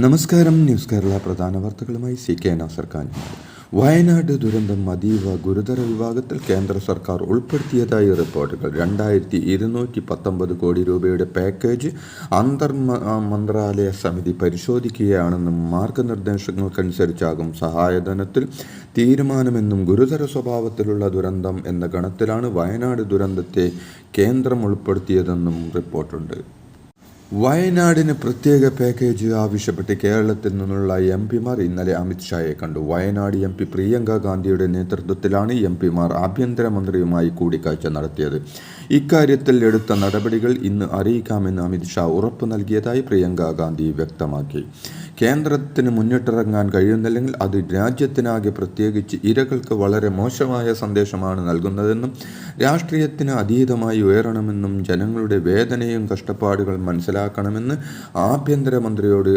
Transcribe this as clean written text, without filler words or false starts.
നമസ്കാരം. ന്യൂസ് കേരള പ്രധാന വാർത്തകളുമായി CK നാസർ ഖാൻ. വയനാട് ദുരന്തം അതീവ ഗുരുതര വിഭാഗത്തിൽ കേന്ദ്ര സർക്കാർ ഉൾപ്പെടുത്തിയതായി റിപ്പോർട്ടുകൾ. 2219 കോടി രൂപയുടെ പാക്കേജ് മന്ത്രാലയ സമിതി പരിശോധിക്കുകയാണെന്നും മാർഗനിർദ്ദേശങ്ങൾക്കനുസരിച്ചാകും സഹായധനത്തിൽ തീരുമാനമെന്നും ഗുരുതര സ്വഭാവത്തിലുള്ള ദുരന്തം എന്ന ഗണത്തിലാണ് വയനാട് ദുരന്തത്തെ കേന്ദ്രം ഉൾപ്പെടുത്തിയതെന്നും റിപ്പോർട്ടുണ്ട്. വയനാടിന് പ്രത്യേക പാക്കേജ് ആവശ്യപ്പെട്ട് കേരളത്തിൽ നിന്നുള്ള MP-മാർ ഇന്നലെ അമിത്ഷായെ കണ്ടു. വയനാട് MP പ്രിയങ്ക ഗാന്ധിയുടെ നേതൃത്വത്തിലാണ് MP-മാർ ആഭ്യന്തരമന്ത്രിയുമായി കൂടിക്കാഴ്ച നടത്തിയത്. ഇക്കാര്യത്തിൽ എടുത്ത നടപടികൾ ഇന്ന് അറിയിക്കാമെന്ന് അമിത്ഷാ ഉറപ്പു നൽകിയതായി പ്രിയങ്ക ഗാന്ധി വ്യക്തമാക്കി. കേന്ദ്രത്തിന് മുന്നിട്ടിറങ്ങാൻ കഴിയുന്നില്ലെങ്കിൽ അത് രാജ്യത്തിനാകെ പ്രത്യേകിച്ച് ഇരകൾക്ക് വളരെ മോശമായ സന്ദേശമാണ് നൽകുന്നതെന്നും രാഷ്ട്രീയത്തിന് അതീതമായി ഉയരണമെന്നും ജനങ്ങളുടെ വേദനയും കഷ്ടപ്പാടുകൾ മനസ്സിലാക്കണമെന്ന് ആഭ്യന്തരമന്ത്രിയോട്